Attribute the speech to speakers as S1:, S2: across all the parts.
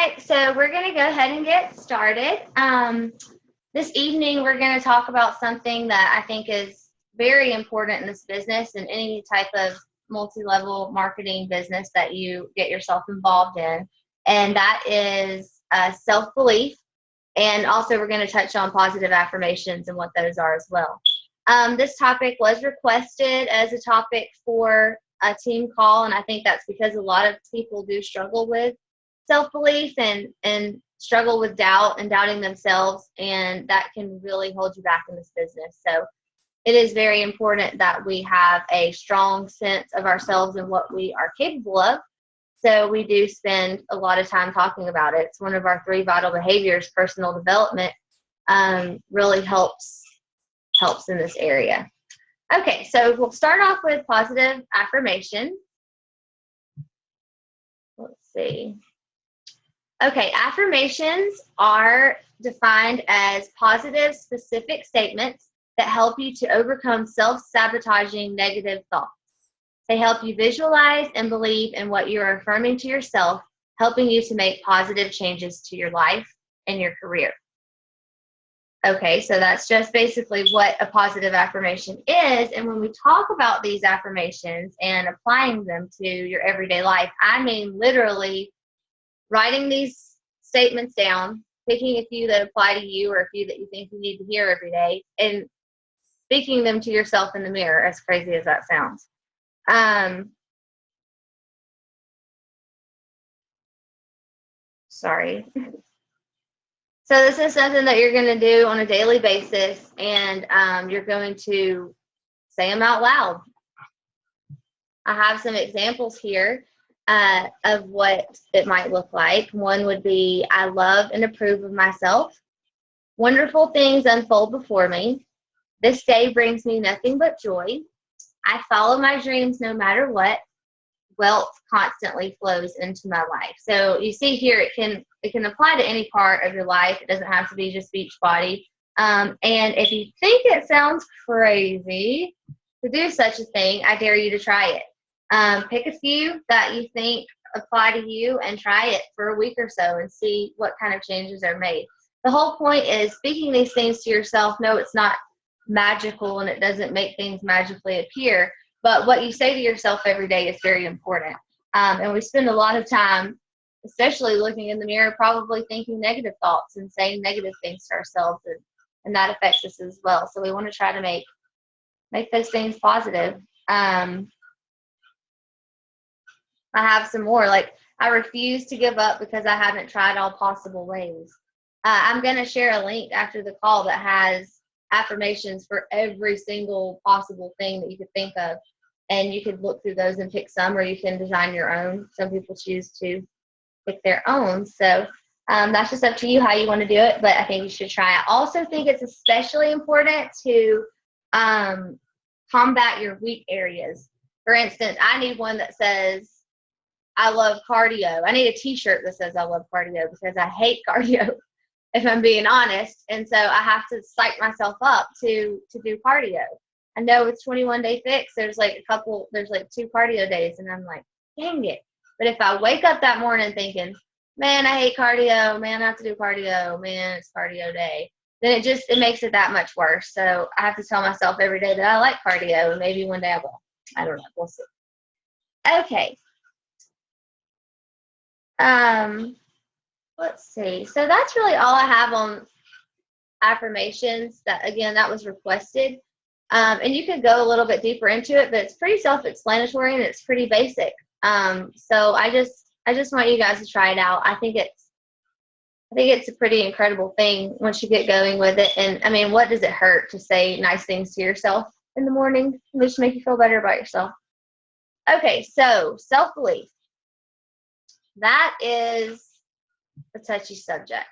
S1: right, so we're going to go ahead and get started. This evening, we're going to talk about something that I think is very important in this business and any type of multi-level marketing business that you get yourself involved in, and that is self-belief. And also, we're going to touch on positive affirmations and what those are as well. This topic was requested as a topic for a team call, and I think that's because a lot of people do struggle with self-belief and struggle with doubt and doubting themselves, and that can really hold you back in this business. So it is very important that we have a strong sense of ourselves and what we are capable of. So we do spend a lot of time talking about it. It's one of our 3 vital behaviors. Personal development really helps in this area. Okay, so we'll start off with positive affirmation. Let's see. Okay, affirmations are defined as positive, specific statements that help you to overcome self-sabotaging negative thoughts. They help you visualize and believe in what you are affirming to yourself, helping you to make positive changes to your life and your career. Okay, so that's just basically what a positive affirmation is. And when we talk about these affirmations and applying them to your everyday life, I mean literally writing these statements down, picking a few that apply to you or a few that you think you need to hear every day, and speaking them to yourself in the mirror, as crazy as that sounds. Sorry. So this is something that you're going to do on a daily basis, and you're going to say them out loud. I have some examples here of what it might look like. One would be, I love and approve of myself. Wonderful things unfold before me. This day brings me nothing but joy. I follow my dreams no matter what. Wealth constantly flows into my life. So you see here, it can apply to any part of your life. It doesn't have to be just Beachbody. And if you think it sounds crazy to do such a thing, I dare you to try it. Pick a few that you think apply to you and try it for a week or so and see what kind of changes are made. The whole point is speaking these things to yourself. No, it's not magical and it doesn't make things magically appear, but what you say to yourself every day is very important. And we spend a lot of time, especially looking in the mirror, probably thinking negative thoughts and saying negative things to ourselves, and that affects us as well. So we want to try to make those things positive. I have some more, like, I refuse to give up because I haven't tried all possible ways. I'm going to share a link after the call that has affirmations for every single possible thing that you could think of. And you could look through those and pick some, or you can design your own. Some people choose to pick their own. So that's just up to you how you want to do it, but I think you should try. I also think it's especially important to combat your weak areas. For instance, I need one that says, I love cardio. I need a t-shirt that says I love cardio because I hate cardio, if I'm being honest. And so I have to psych myself up to do cardio. I know with 21 Day Fix, there's like 2 cardio days, and I'm like, dang it. But if I wake up that morning thinking, man, I hate cardio, man, I have to do cardio, man, it's cardio day, then it makes it that much worse. So I have to tell myself every day that I like cardio, and maybe one day I will. I don't know. We'll see. Okay. Let's see. So that's really all I have on affirmations. That was requested. And you could go a little bit deeper into it, but it's pretty self-explanatory and it's pretty basic. So I just want you guys to try it out. I think it's a pretty incredible thing once you get going with it. And I mean, what does it hurt to say nice things to yourself in the morning? It just make you feel better about yourself. Okay, so self-belief. That is a touchy subject.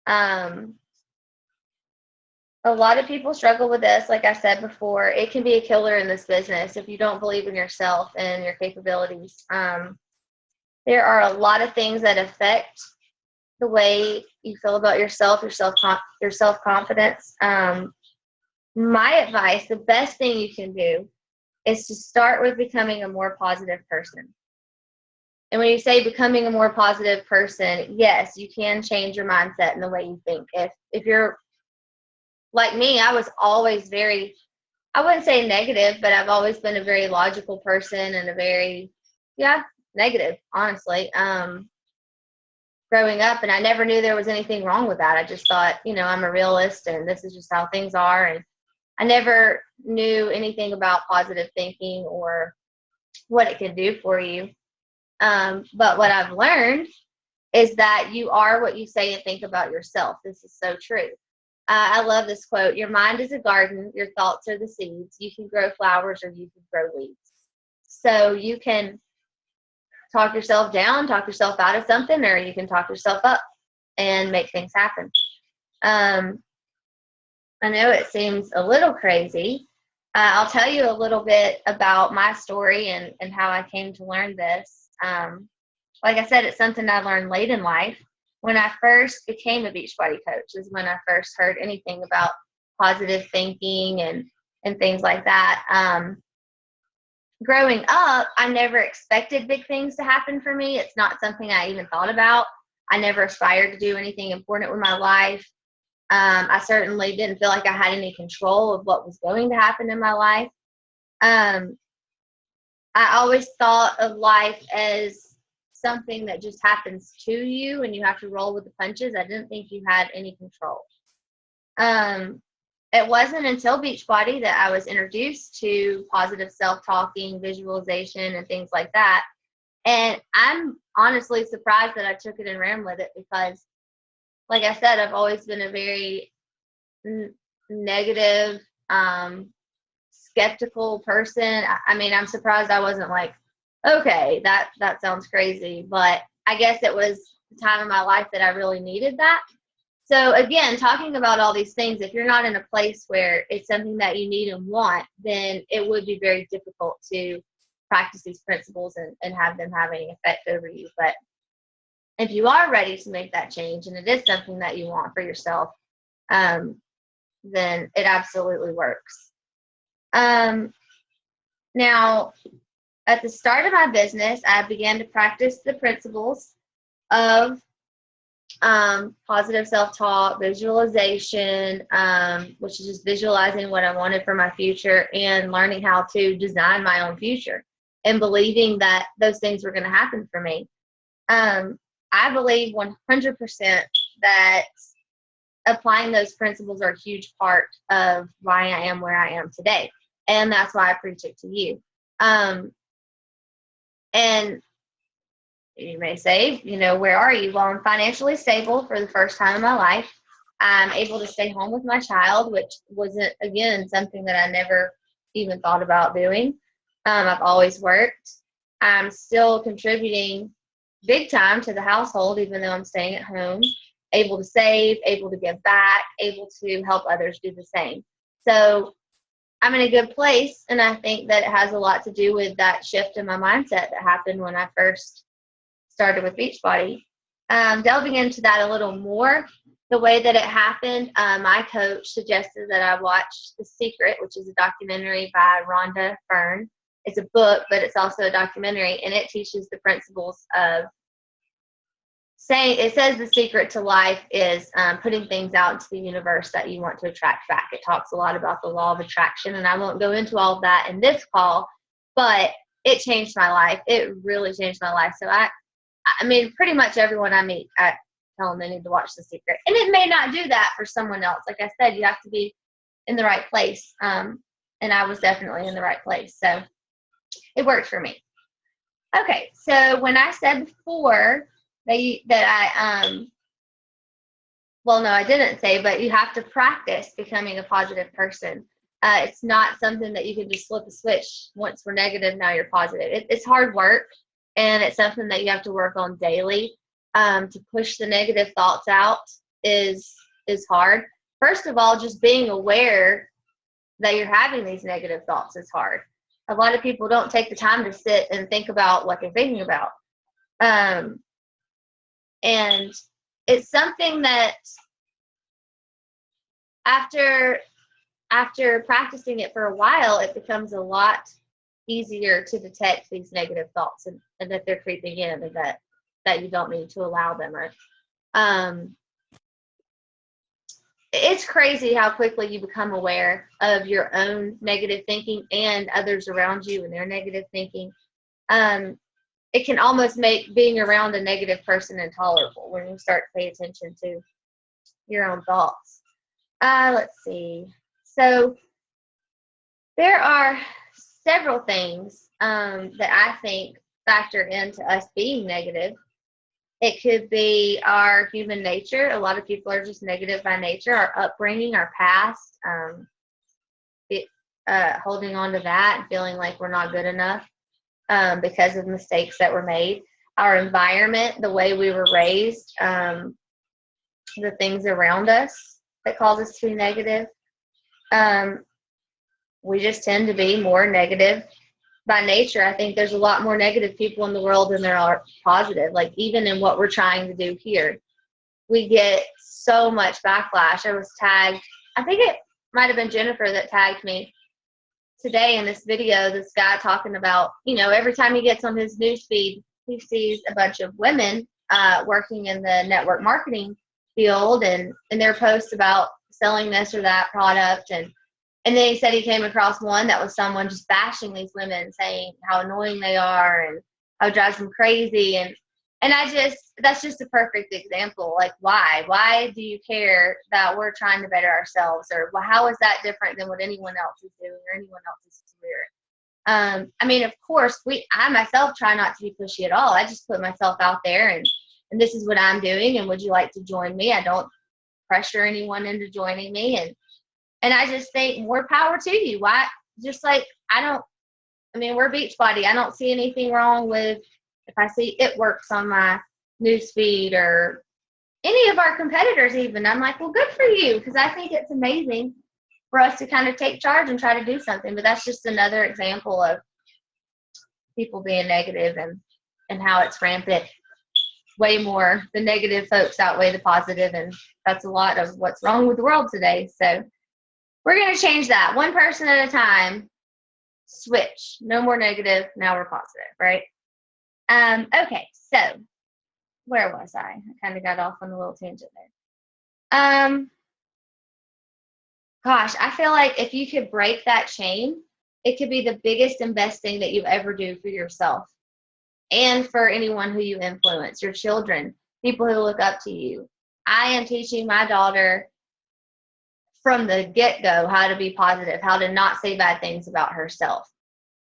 S1: A lot of people struggle with this. Like I said before, it can be a killer in this business if you don't believe in yourself and your capabilities. There are a lot of things that affect the way you feel about yourself, your self-confidence. My advice, the best thing you can do is to start with becoming a more positive person. And when you say becoming a more positive person, yes, you can change your mindset and the way you think. If you're like me, I was always very, I wouldn't say negative, but I've always been a very logical person and a very, yeah, negative, honestly. Growing up, and I never knew there was anything wrong with that. I just thought, I'm a realist and this is just how things are. And I never knew anything about positive thinking or what it can do for you. But what I've learned is that you are what you say and think about yourself. This is so true. I love this quote. Your mind is a garden. Your thoughts are the seeds. You can grow flowers or you can grow weeds. So you can talk yourself down, talk yourself out of something, or you can talk yourself up and make things happen. I know it seems a little crazy. I'll tell you a little bit about my story and how I came to learn this. Like I said, it's something I learned late in life. When I first became a Beachbody coach is when I first heard anything about positive thinking and things like that. Growing up, I never expected big things to happen for me. It's not something I even thought about. I never aspired to do anything important with my life. I certainly didn't feel like I had any control of what was going to happen in my life. I always thought of life as something that just happens to you and you have to roll with the punches. I didn't think you had any control. It wasn't until Beachbody that I was introduced to positive self-talking, visualization, and things like that. And I'm honestly surprised that I took it and ran with it because, like I said, I've always been a very negative, skeptical person. I mean, I'm surprised I wasn't like, okay, that sounds crazy. But I guess it was the time in my life that I really needed that. So again, talking about all these things, if you're not in a place where it's something that you need and want, then it would be very difficult to practice these principles and have them have any effect over you. But if you are ready to make that change and it is something that you want for yourself, then it absolutely works. Now, at the start of my business, I began to practice the principles of positive self-talk, visualization, which is just visualizing what I wanted for my future and learning how to design my own future and believing that those things were going to happen for me. I believe 100% that applying those principles are a huge part of why I am where I am today. And that's why I preach it to you. And you may say, where are you? Well, I'm financially stable for the first time in my life. I'm able to stay home with my child, which wasn't, again, something that I never even thought about doing. I've always worked. I'm still contributing big time to the household, even though I'm staying at home, able to save, able to give back, able to help others do the same. So I'm in a good place, and I think that it has a lot to do with that shift in my mindset that happened when I first started with Beachbody. Delving into that a little more, the way that it happened, my coach suggested that I watch The Secret, which is a documentary by Rhonda Byrne. It's a book, but it's also a documentary, and it teaches the principles of it says the secret to life is putting things out into the universe that you want to attract back. It talks a lot about the law of attraction, and I won't go into all of that in this call, but it changed my life. It really changed my life. So I mean, pretty much everyone I meet, I tell them they need to watch The Secret. And it may not do that for someone else. Like I said, you have to be in the right place. And I was definitely in the right place. So it worked for me. Okay, so when I said before well, no, I didn't say, but you have to practice becoming a positive person. It's not something that you can just flip a switch. Once we're negative, now you're positive. It's hard work, and it's something that you have to work on daily. To push the negative thoughts out is hard. First of all, just being aware that you're having these negative thoughts is hard. A lot of people don't take the time to sit and think about what they're thinking about. And it's something that after practicing it for a while, it becomes a lot easier to detect these negative thoughts and that they're creeping in and that you don't need to allow them. Or it's crazy how quickly you become aware of your own negative thinking and others around you and their negative thinking. It can almost make being around a negative person intolerable when you start to pay attention to your own thoughts. Let's see. So there are several things that I think factor into us being negative. It could be our human nature. A lot of people are just negative by nature. Our upbringing, our past, holding on to that and feeling like we're not good enough because of mistakes that were made. Our environment, the way we were raised, the things around us that cause us to be negative. We just tend to be more negative by nature. I think there's a lot more negative people in the world than there are positive. Like even in what we're trying to do here, we get so much backlash. I was tagged, I think it might have been Jennifer that tagged me today in this video, this guy talking about, every time he gets on his news feed, he sees a bunch of women working in the network marketing field and their posts about selling this or that product. And then he said he came across one that was someone just bashing these women, saying how annoying they are and how it drives them crazy. And that's just a perfect example. Like, why? Why do you care that we're trying to better ourselves? Or how is that different than what anyone else is doing or anyone else's career? I mean, of course, I myself try not to be pushy at all. I just put myself out there and this is what I'm doing. And would you like to join me? I don't pressure anyone into joining me. And I just think more power to you. Why? Just like, we're Beachbody. I don't see anything wrong with if I see It Works on my news feed or any of our competitors even. I'm like, well, good for you, because I think it's amazing for us to kind of take charge and try to do something. But that's just another example of people being negative and how it's rampant. Way more, the negative folks outweigh the positive, and that's a lot of what's wrong with the world today. So we're going to change that one person at a time. Switch. No more negative. Now we're positive, right? Okay, so where was I? I kind of got off on a little tangent there. Gosh, I feel like if you could break that chain, it could be the biggest and best thing that you ever do for yourself and for anyone who you influence, your children, people who look up to you. I am teaching my daughter from the get-go how to be positive, how to not say bad things about herself.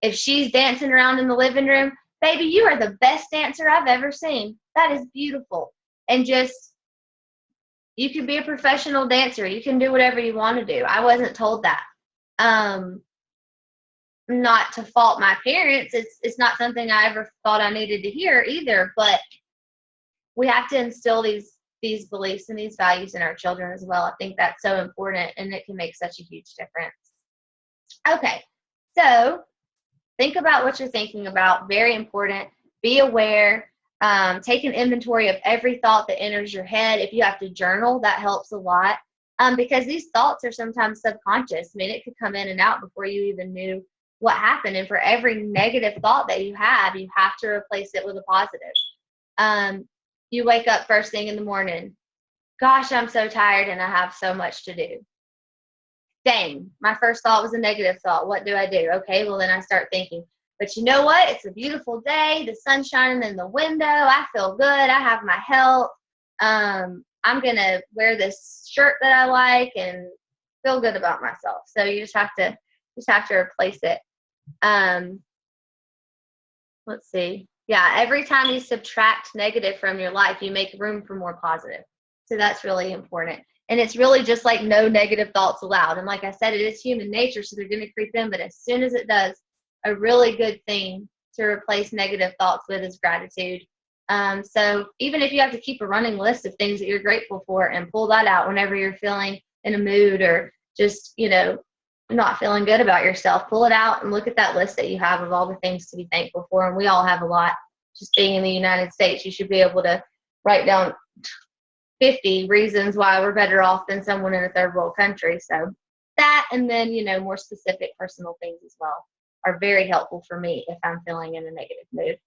S1: If she's dancing around in the living room, baby, you are the best dancer I've ever seen. That is beautiful. And you can be a professional dancer. You can do whatever you want to do. I wasn't told that. Not to fault my parents. It's not something I ever thought I needed to hear either, but we have to instill these beliefs and these values in our children as well. I think that's so important, and it can make such a huge difference. Okay, so think about what you're thinking about. Very important. Be aware. Take an inventory of every thought that enters your head. If you have to journal, that helps a lot because these thoughts are sometimes subconscious. I mean, it could come in and out before you even knew what happened. And for every negative thought that you have to replace it with a positive. You wake up first thing in the morning. Gosh, I'm so tired and I have so much to do. Dang, my first thought was a negative thought. What do I do? Okay, well, then I start thinking, but you know what? It's a beautiful day. The sun's shining in the window. I feel good. I have my health. I'm going to wear this shirt that I like and feel good about myself. So you just have to replace it. Let's see. Yeah, every time you subtract negative from your life, you make room for more positive. So that's really important. And it's really just like no negative thoughts allowed. And like I said, it is human nature, so they're going to creep in. But as soon as it does, a really good thing to replace negative thoughts with is gratitude. So even if you have to keep a running list of things that you're grateful for and pull that out whenever you're feeling in a mood or just, not feeling good about yourself, pull it out and look at that list that you have of all the things to be thankful for. And we all have a lot. Just being in the United States, you should be able to write down 50 reasons why we're better off than someone in a third world country. So that, and then, more specific personal things as well are very helpful for me if I'm feeling in a negative mood.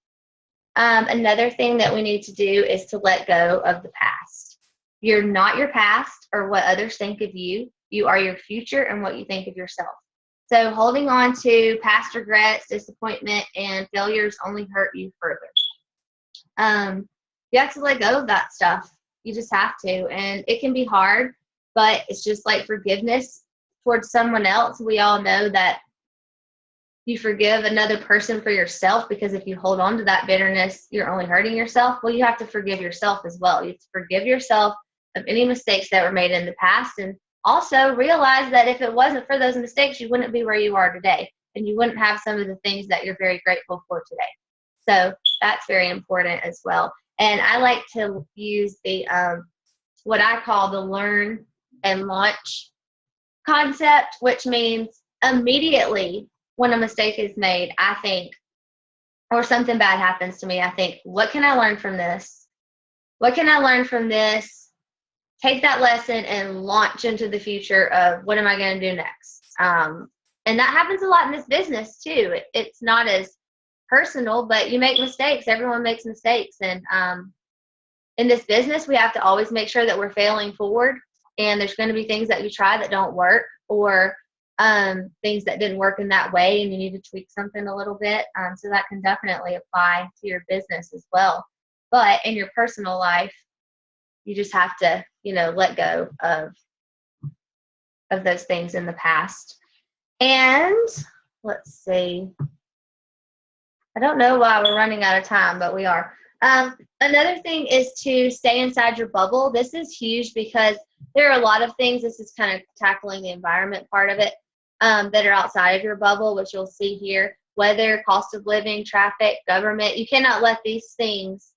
S1: Another thing that we need to do is to let go of the past. You're not your past or what others think of you. You are your future and what you think of yourself. So holding on to past regrets, disappointment, and failures only hurt you further. You have to let go of that stuff. You just have to. And it can be hard, but it's just like forgiveness towards someone else. We all know that you forgive another person for yourself, because if you hold on to that bitterness, you're only hurting yourself. Well, you have to forgive yourself as well. You have to forgive yourself of any mistakes that were made in the past, and also realize that if it wasn't for those mistakes, you wouldn't be where you are today, and you wouldn't have some of the things that you're very grateful for today. So that's very important as well. And I like to use the what I call the learn and launch concept, which means immediately when a mistake is made, I think, or something bad happens to me, I think, what can I learn from this? What can I learn from this? Take that lesson and launch into the future of what am I going to do next? And that happens a lot in this business too. It's not as personal, but you make mistakes. Everyone makes mistakes. And in this business, we have to always make sure that we're failing forward. And there's going to be things that you try that don't work, or things that didn't work in that way, and you need to tweak something a little bit. So that can definitely apply to your business as well. But in your personal life, you just have to, let go of those things in the past. And let's see. I don't know why we're running out of time, but we are. Another thing is to stay inside your bubble. This is huge because there are a lot of things. This is kind of tackling the environment part of it, that are outside of your bubble, which you'll see here. Weather, cost of living, traffic, government. You cannot let these things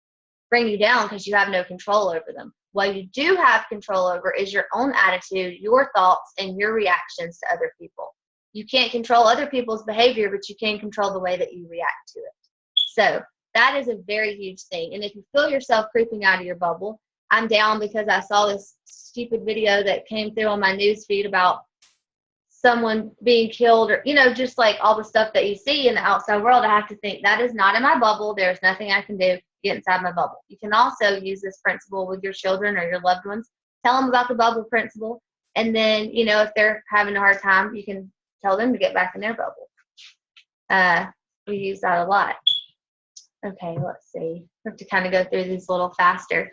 S1: bring you down because you have no control over them. What you do have control over is your own attitude, your thoughts, and your reactions to other people. You can't control other people's behavior, but you can control the way that you react to it. So that is a very huge thing. And if you feel yourself creeping out of your bubble, I'm down because I saw this stupid video that came through on my news feed about someone being killed, or, just like all the stuff that you see in the outside world. I have to think that is not in my bubble. There's nothing I can do to get inside my bubble. You can also use this principle with your children or your loved ones. Tell them about the bubble principle. And then, if they're having a hard time, you can tell them to get back in their bubble. We use that a lot. Okay, let's see. We have to kind of go through these a little faster.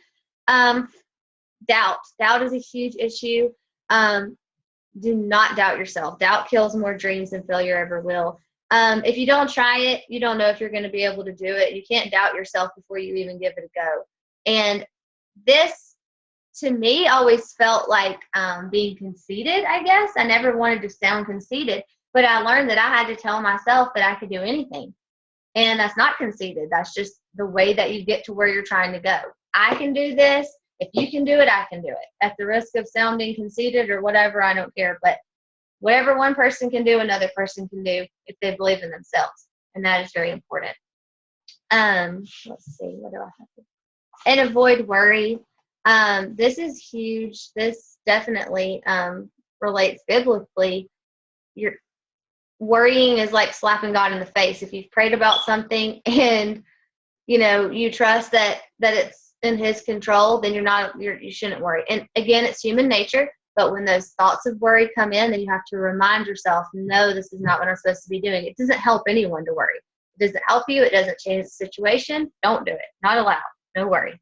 S1: Doubt. Doubt is a huge issue. Do not doubt yourself. Doubt kills more dreams than failure ever will. If you don't try it, you don't know if you're going to be able to do it. You can't doubt yourself before you even give it a go. And this, to me, always felt like being conceited, I guess. I never wanted to sound conceited, but I learned that I had to tell myself that I could do anything. And that's not conceited. That's just the way that you get to where you're trying to go. I can do this. If you can do it, I can do it. At the risk of sounding conceited or whatever, I don't care. But whatever one person can do, another person can do if they believe in themselves. And that is very important. Let's see. What do I have to? And avoid worry. This is huge. This definitely relates biblically. Worrying is like slapping God in the face. If you've prayed about something and you trust that it's in His control, then you shouldn't worry. And again, it's human nature. But when those thoughts of worry come in, then you have to remind yourself, no, this is not what I'm supposed to be doing. It doesn't help anyone to worry. It doesn't help you. It doesn't change the situation. Don't do it. Not allowed. No worry.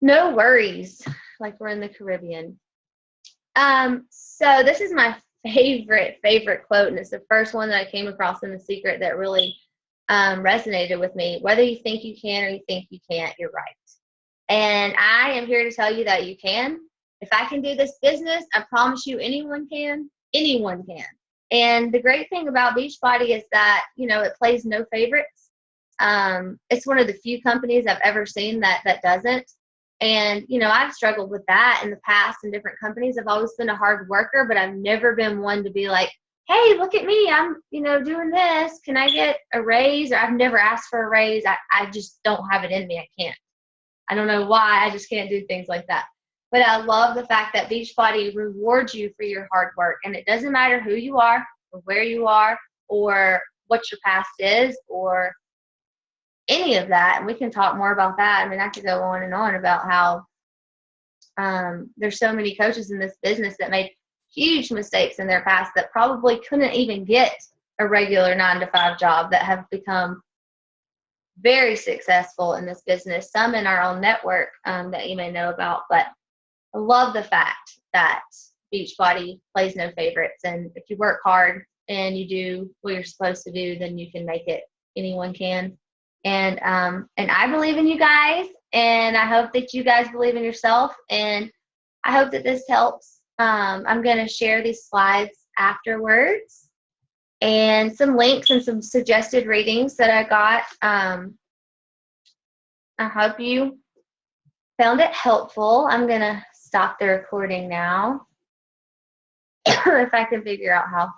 S1: No worries. Like we're in the Caribbean. So this is my favorite quote, and it's the first one that I came across in The Secret that really resonated with me. Whether you think you can or you think you can't, you're right. And I am here to tell you that you can. If I can do this business, I promise you anyone can. Anyone can. And the great thing about Beachbody is that, it plays no favorites. It's one of the few companies I've ever seen that doesn't. And, I've struggled with that in the past in different companies. I've always been a hard worker, but I've never been one to be like, hey, look at me. I'm, doing this. Can I get a raise? Or I've never asked for a raise. I just don't have it in me. I can't. I don't know why. I just can't do things like that. But I love the fact that Beachbody rewards you for your hard work. And it doesn't matter who you are or where you are or what your past is or any of that. And we can talk more about that. I mean, I could go on and on about how there's so many coaches in this business that made huge mistakes in their past that probably couldn't even get a regular 9-to-5 job that have become very successful in this business, some in our own network that you may know about. But I love the fact that Beachbody plays no favorites. And if you work hard and you do what you're supposed to do, then you can make it. Anyone can. And I believe in you guys, and I hope that you guys believe in yourself. And I hope that this helps. I'm going to share these slides afterwards and some links and some suggested readings that I got. I hope you found it helpful. I'm going to stop the recording now if I can figure out how